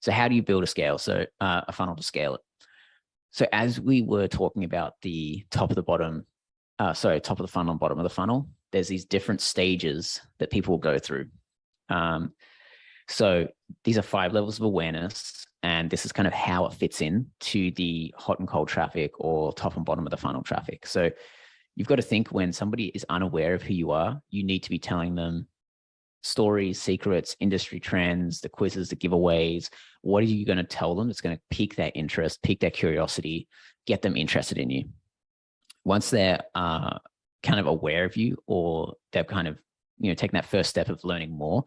So how do you build a funnel to scale it? So as we were talking about the top of the funnel and bottom of the funnel, there's these different stages that people will go through. So these are 5 levels of awareness, and this is kind of how it fits in to the hot and cold traffic or top and bottom of the funnel traffic. So you've got to think, when somebody is unaware of who you are, you need to be telling them stories, secrets, industry trends, the quizzes, the giveaways. What are you going to tell them that's going to pique their interest, pique their curiosity, get them interested in you? Once they're kind of aware of you, or they've kind of, taken that first step of learning more,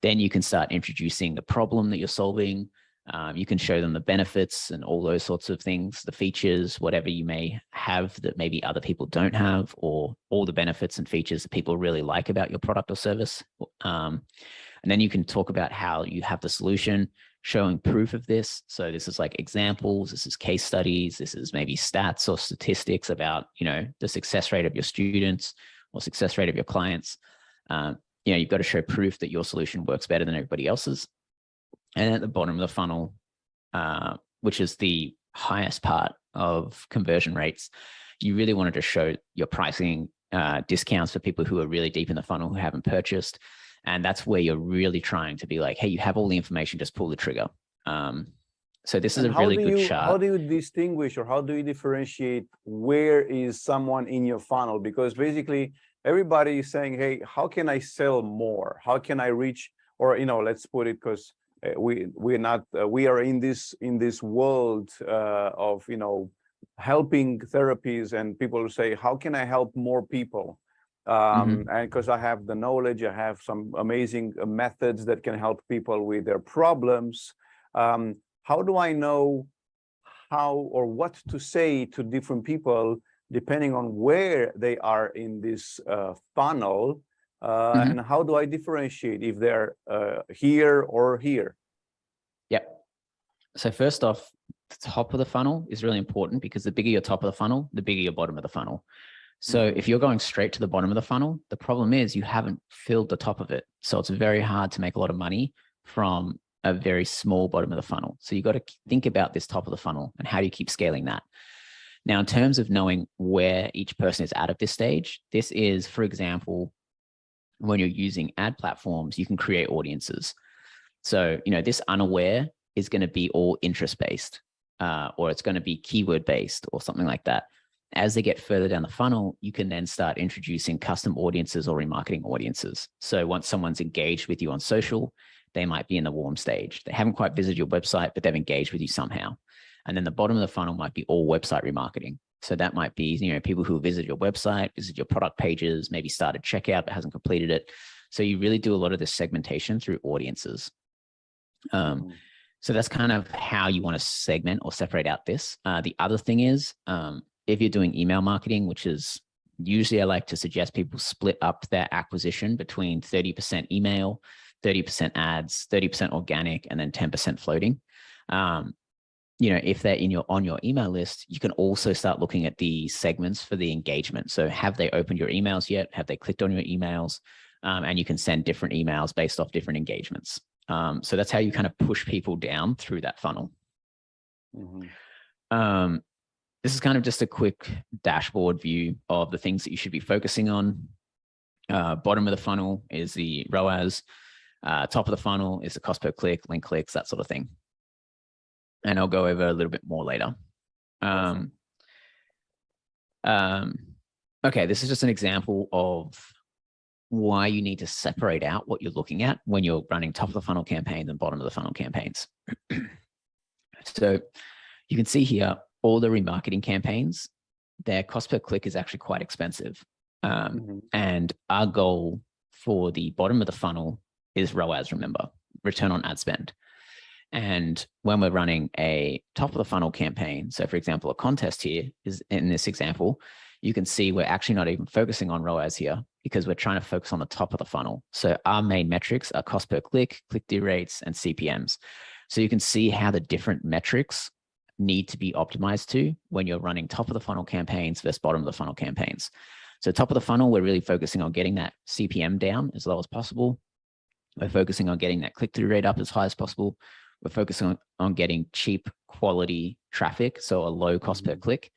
then you can start introducing the problem that you're solving. You can show them the benefits and all those sorts of things, the features, whatever you may have that maybe other people don't have, or all the benefits and features that people really like about your product or service. And then you can talk about how you have the solution, showing proof of this. So this is like examples, this is case studies, this is maybe stats or statistics about, the success rate of your students or success rate of your clients. You've got to show proof that your solution works better than everybody else's. And at the bottom of the funnel, which is the highest part of conversion rates, you really wanted to show your pricing discounts for people who are really deep in the funnel who haven't purchased. And that's where you're really trying to be like, hey, you have all the information, just pull the trigger. So this is a really good chart. How do you distinguish, or how do you differentiate where is someone in your funnel? Because basically everybody is saying, hey, how can I sell more? How can I reach, or, let's put it, because we are in this world of, helping therapies, and people say, how can I help more people? And because I have the knowledge, I have some amazing methods that can help people with their problems. How do I know how or what to say to different people depending on where they are in this funnel? And how do I differentiate if they're here or here? Yep. So first off, the top of the funnel is really important, because the bigger your top of the funnel, the bigger your bottom of the funnel. So if you're going straight to the bottom of the funnel, the problem is you haven't filled the top of it. So it's very hard to make a lot of money from a very small bottom of the funnel. So you got to think about this top of the funnel and how do you keep scaling that? Now, in terms of knowing where each person is at this stage, this is, for example, when you're using ad platforms, you can create audiences. So, this unaware is going to be all interest-based, or it's going to be keyword-based or something like that. As they get further down the funnel, you can then start introducing custom audiences or remarketing audiences. So once someone's engaged with you on social, they might be in the warm stage. They haven't quite visited your website, but they've engaged with you somehow. And then the bottom of the funnel might be all website remarketing. So that might be, people who visit your website, visit your product pages, maybe started checkout but hasn't completed it. So you really do a lot of this segmentation through audiences. So that's kind of how you want to segment or separate out this. The other thing is, if you're doing email marketing, which is usually I like to suggest people split up their acquisition between 30% email, 30% ads, 30% organic, and then 10% floating. If they're on your email list, you can also start looking at the segments for the engagement. So have they opened your emails yet? Have they clicked on your emails? And you can send different emails based off different engagements. So that's how you kind of push people down through that funnel. This is kind of just a quick dashboard view of the things that you should be focusing on. Bottom of the funnel is the ROAS. Top of the funnel is the cost per click, link clicks, that sort of thing. And I'll go over a little bit more later. Okay, this is just an example of why you need to separate out what you're looking at when you're running top of the funnel campaigns and bottom of the funnel campaigns. So you can see here, all the remarketing campaigns, their cost per click is actually quite expensive. And our goal for the bottom of the funnel is ROAS, remember, return on ad spend. And when we're running a top of the funnel campaign, so for example, a contest here is in this example, you can see we're actually not even focusing on ROAS here because we're trying to focus on the top of the funnel. So our main metrics are cost per click, click-through rates, and CPMs. So you can see how the different metrics need to be optimized to when you're running top of the funnel campaigns versus bottom of the funnel campaigns. So top of the funnel, we're really focusing on getting that CPM down as low as possible. We're focusing on getting that click-through rate up as high as possible. We're focusing on getting cheap quality traffic, so a low cost per click.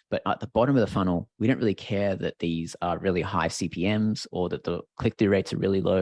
But at the bottom of the funnel, we don't really care that these are really high CPMs or that the click-through rates are really low.